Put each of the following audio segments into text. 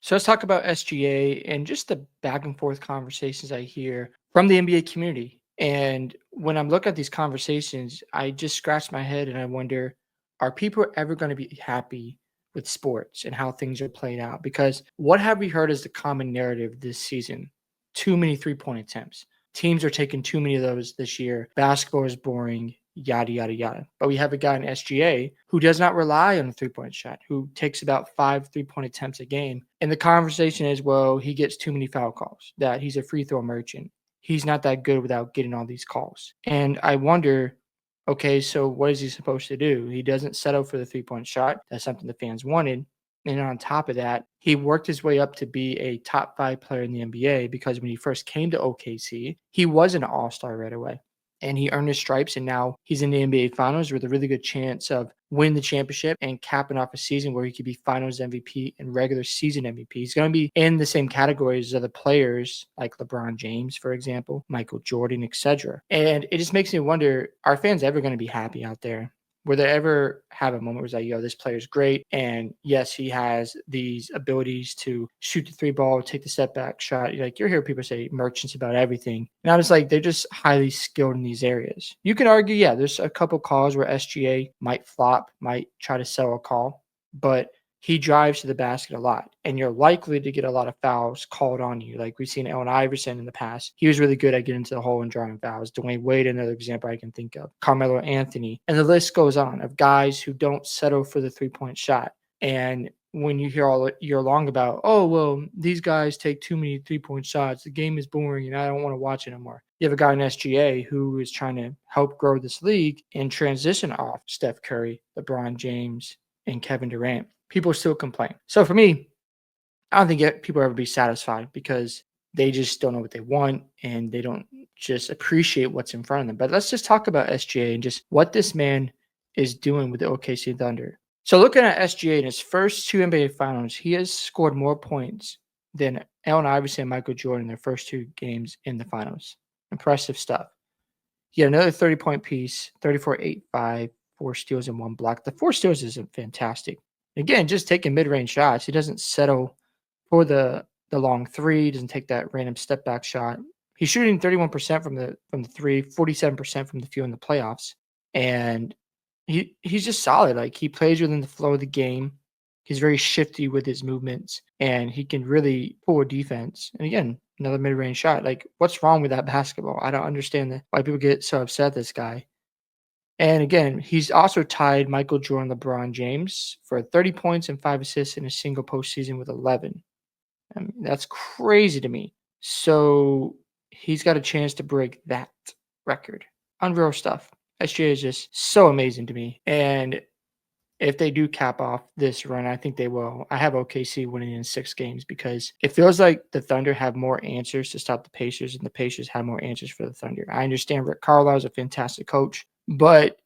So let's talk about SGA and just the back and forth conversations I hear from the NBA community. And when I'm looking at these conversations, I just scratch my head and I wonder, are people ever going to be happy with sports and how things are playing out? Because what have we heard as the common narrative this season? Too many 3-point attempts. Teams are taking too many of those this year. Basketball is boring, yada, yada, yada. But we have a guy in SGA who does not rely on a 3-point shot, who takes about 5 3-point attempts a game. And the conversation is, well, he gets too many foul calls, that he's a free throw merchant. He's not that good without getting all these calls. And I wonder, okay, so what is he supposed to do? He doesn't settle for the 3-point shot. That's something the fans wanted. And on top of that, he worked his way up to be a top 5 player in the NBA because when he first came to OKC, he was an all-star right away. And he earned his stripes, and now he's in the NBA Finals with a really good chance of winning the championship and capping off a season where he could be Finals MVP and regular season MVP. He's going to be in the same categories as other players like LeBron James, for example, Michael Jordan, etc. And it just makes me wonder, are fans ever going to be happy out there? Will they ever have a moment where it's like, yo, this player's great. And yes, he has these abilities to shoot the three ball, take the step back shot. Like you're hearing people say merchants about everything. And I was like, they're just highly skilled in these areas. You can argue, yeah, there's a couple calls where SGA might flop, might try to sell a call, but he drives to the basket a lot, and you're likely to get a lot of fouls called on you. Like we've seen Allen Iverson in the past. He was really good at getting to the hole and drawing fouls. Dwayne Wade, another example I can think of. Carmelo Anthony. And the list goes on of guys who don't settle for the 3-point shot. And when you hear all year long about, oh, well, these guys take too many 3-point shots, the game is boring and I don't want to watch it anymore. You have a guy in SGA who is trying to help grow this league and transition off Steph Curry, LeBron James, and Kevin Durant. People still complain. So for me, I don't think people ever be satisfied because they just don't know what they want and they don't just appreciate what's in front of them. But let's just talk about SGA and just what this man is doing with the OKC Thunder. So looking at SGA in his first 2 NBA finals, he has scored more points than Allen Iverson and Michael Jordan in their first 2 games in the finals. Impressive stuff. He had another 30-point piece, 34, 8, 5, 4 steals and 1 block. The 4 steals is fantastic. Again, just taking mid-range shots. He doesn't settle for the long three. He doesn't take that random step back shot. He's shooting 31% from the three, 47% from the field in the playoffs. And he's just solid. Like he plays within the flow of the game. He's very shifty with his movements, and he can really pull a defense. And again, another mid-range shot. Like, what's wrong with that basketball? I don't understand why people get so upset at this guy. And again, he's also tied Michael Jordan, LeBron James for 30 points and 5 assists in a single postseason with 11. I mean, that's crazy to me. So he's got a chance to break that record. Unreal stuff. SGA is just so amazing to me. And if they do cap off this run, I think they will. I have OKC winning in 6 games because it feels like the Thunder have more answers to stop the Pacers, and the Pacers have more answers for the Thunder. I understand Rick Carlisle is a fantastic coach, but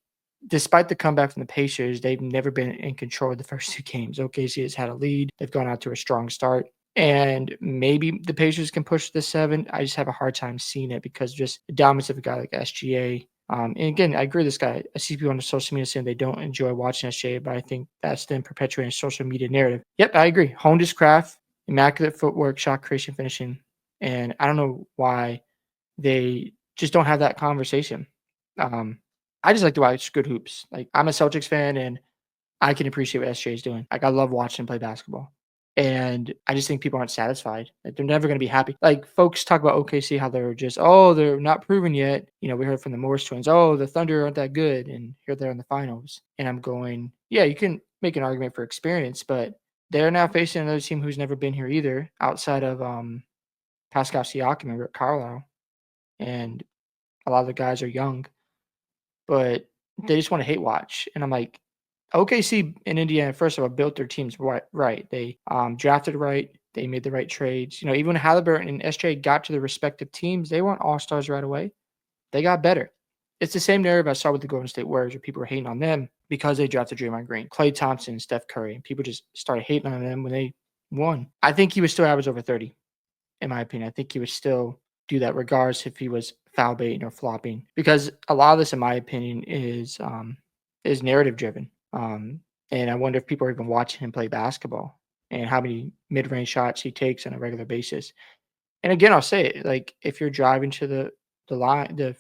despite the comeback from the Pacers, they've never been in control of the first 2 games. OKC has had a lead. They've gone out to a strong start. And maybe the Pacers can push the 7. I just have a hard time seeing it because just the dominance of a guy like SGA. And again, I agree with this guy. I see people on the social media saying they don't enjoy watching SGA, but I think that's them perpetuating a social media narrative. Yep, I agree. Honed his craft, immaculate footwork, shot creation, finishing. And I don't know why they just don't have that conversation. I just like to watch good hoops. Like I'm a Celtics fan and I can appreciate what SGA is doing. Like I love watching him play basketball. And I just think people aren't satisfied. Like they're never going to be happy. Like folks talk about OKC, how they're just, oh, they're not proven yet. You know, we heard from the Morris twins, oh, the Thunder aren't that good. And here they're in the finals. And I'm going, yeah, you can make an argument for experience, but they're now facing another team who's never been here either, outside of Pascal Siakam and Rick Carlisle. And a lot of the guys are young, but they just want to hate watch. And I'm like, OKC and Indiana, first of all, built their teams right. They drafted right. They made the right trades. You know, even when Halliburton and SJ got to their respective teams, they weren't all-stars right away. They got better. It's the same narrative I saw with the Golden State Warriors, where people were hating on them because they drafted Draymond Green, Klay Thompson, Steph Curry, and people just started hating on them when they won. I think he would still average over 30, in my opinion. I think he would still do that regardless if he was foul baiting or flopping, because a lot of this, in my opinion, is narrative driven. And I wonder if people are even watching him play basketball. and how many mid-range shots he takes on a regular basis. And again, I'll say it, like, if you're driving to the line, the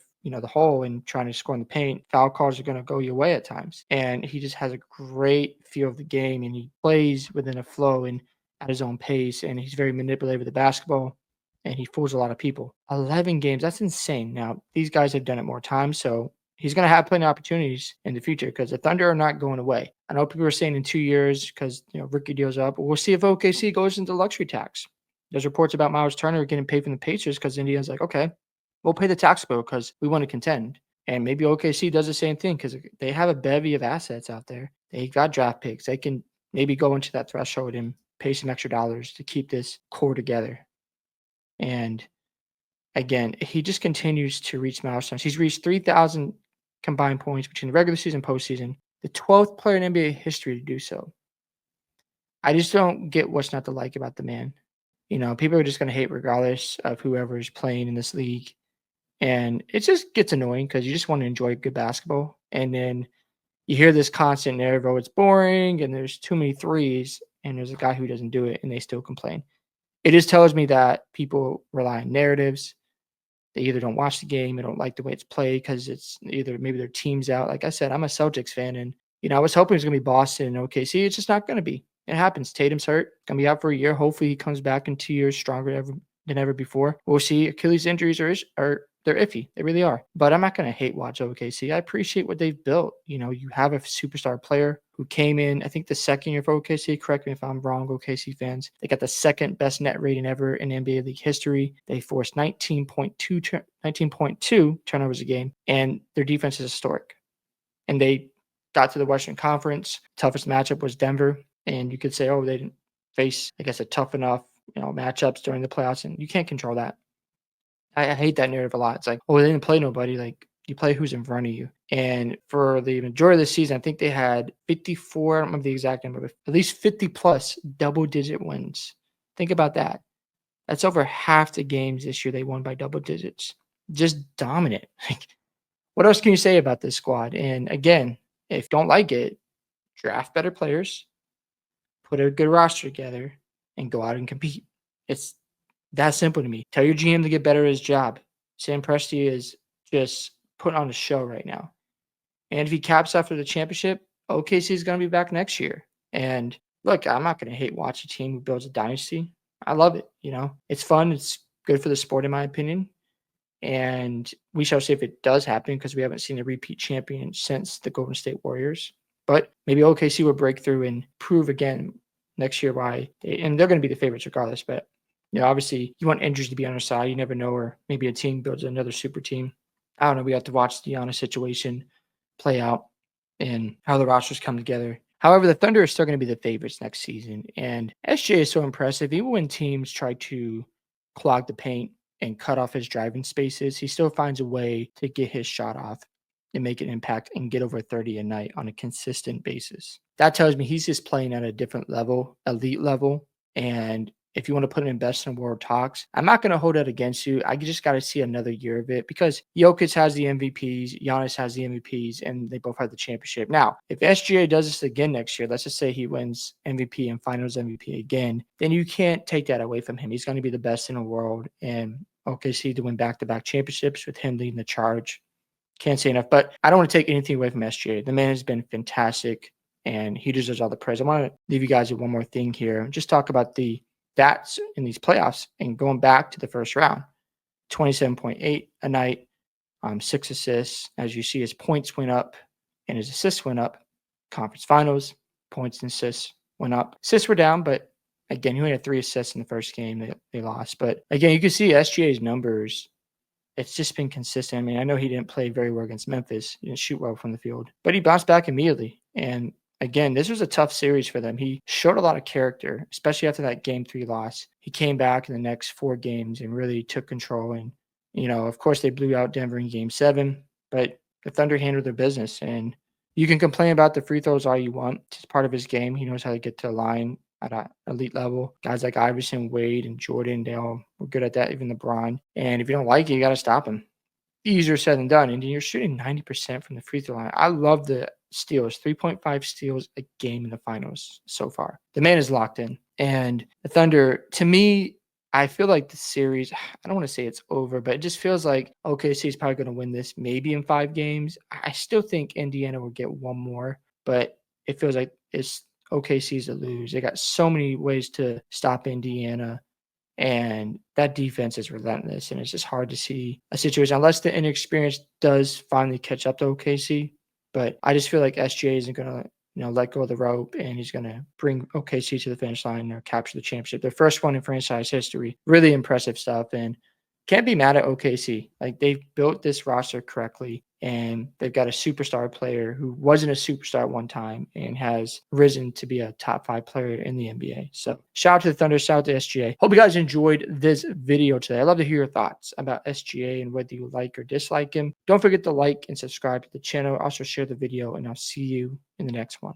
hole and trying to score in the paint, foul calls are gonna go your way at times. And he just has a great feel of the game, and he plays within a flow and at his own pace, and he's very manipulative with the basketball, and he fools a lot of people. 11 games, that's insane. Now, these guys have done it more times, so he's gonna have plenty of opportunities in the future because the Thunder are not going away. I know people are saying in 2 years because, rookie deal's up. We'll see if OKC goes into luxury tax. There's reports about Miles Turner getting paid from the Pacers because Indiana's like, okay, we'll pay the tax bill because we want to contend. And maybe OKC does the same thing because they have a bevy of assets out there. They got draft picks. They can maybe go into that threshold and pay some extra dollars to keep this core together. And again, he just continues to reach milestones. He's reached 3,000 combined points between the regular season and postseason, the 12th player in NBA history to do so. I just don't get what's not to like about the man. People are just going to hate regardless of whoever is playing in this league. And it just gets annoying because you just want to enjoy good basketball. And then you hear this constant narrative, oh, it's boring and there's too many threes. And there's a guy who doesn't do it and they still complain. It just tells me that people rely on narratives. They either don't watch the game, they don't like the way it's played because it's either maybe their team's out. Like I said, I'm a Celtics fan, and I was hoping it was gonna be Boston and OKC. It's just not gonna be. It happens. Tatum's hurt, gonna be out for a year. Hopefully, he comes back in 2 years stronger than ever before. We'll see. Achilles injuries are they're iffy. They really are. But I'm not gonna hate watch OKC. I appreciate what they've built. You have a superstar player who came in, I think the second year for OKC. Correct me if I'm wrong, OKC fans. They got the second best net rating ever in NBA League history. They forced 19.2 turnovers a game, and their defense is historic. And they got to the Western Conference. Toughest matchup was Denver. And you could say, oh, they didn't face, I guess, a tough enough, matchups during the playoffs, and you can't control that. I hate that narrative a lot. It's like, oh, they didn't play nobody. Like, you play who's in front of you. And for the majority of the season, I think they had 54, I don't remember the exact number, but at least 50 plus double digit wins. Think about that. That's over half the games this year they won by double digits. Just dominant. Like, what else can you say about this squad? And again, if you don't like it, draft better players, put a good roster together, and go out and compete. It's that simple to me. Tell your GM to get better at his job. Sam Presti is just putting on a show right now. And if he caps after the championship, OKC is going to be back next year. And look, I'm not going to hate watch a team who builds a dynasty. I love it. It's fun. It's good for the sport, in my opinion. And we shall see if it does happen because we haven't seen a repeat champion since the Golden State Warriors. But maybe OKC will break through and prove again next year why. And they're going to be the favorites regardless. But obviously, you want injuries to be on our side. You never know, or maybe a team builds another super team. I don't know. We have to watch the Giannis situation play out and how the rosters come together. However, the Thunder are still going to be the favorites next season. And SGA is so impressive. Even when teams try to clog the paint and cut off his driving spaces, he still finds a way to get his shot off and make an impact and get over 30 a night on a consistent basis. That tells me he's just playing at a different level, elite level. And if you want to put him in best in the world talks, I'm not going to hold that against you. I just got to see another year of it because Jokic has the MVPs, Giannis has the MVPs, and they both have the championship. Now, if SGA does this again next year, let's just say he wins MVP and Finals MVP again, then you can't take that away from him. He's going to be the best in the world, and OKC to win back-to-back championships with him leading the charge. Can't say enough, but I don't want to take anything away from SGA. The man has been fantastic, and he deserves all the praise. I want to leave you guys with one more thing here. Just talk about the stats in these playoffs and going back to the first round. 27.8 a night, 6 assists. As you see, his points went up and his assists went up. Conference finals, points and assists went up. Assists were down, but again, he only had 3 assists in the first game. They lost. But again, you can see SGA's numbers. It's just been consistent. I mean, I know he didn't play very well against Memphis. He didn't shoot well from the field, but he bounced back immediately. And again, this was a tough series for them. He showed a lot of character, especially after that Game 3 loss. He came back in the next 4 games and really took control. And, of course, they blew out Denver in Game 7, but the Thunder handled their business. And you can complain about the free throws all you want. It's part of his game. He knows how to get to the line at an elite level. Guys like Iverson, Wade, and Jordan, they all were good at that, even LeBron. And if you don't like it, you got to stop him. Easier said than done. And you're shooting 90% from the free throw line. I love the steals, 3.5 steals a game in the finals so far. The man is locked in. And the Thunder, to me, I feel like the series, I don't want to say it's over, but it just feels like OKC is probably going to win this maybe in 5 games. I still think Indiana will get one more, but it feels like it's OKC's to lose. They got so many ways to stop Indiana. And that defense is relentless, and it's just hard to see a situation unless the inexperience does finally catch up to OKC. But I just feel like SGA isn't gonna, let go of the rope, and he's gonna bring OKC to the finish line or capture the championship. Their first one in franchise history. Really impressive stuff, and can't be mad at OKC. Like they've built this roster correctly, and they've got a superstar player who wasn't a superstar at one time and has risen to be a top 5 player in the NBA. So shout out to the Thunder, shout out to SGA. Hope you guys enjoyed this video today. I'd love to hear your thoughts about SGA and whether you like or dislike him. Don't forget to like and subscribe to the channel. Also share the video, and I'll see you in the next one.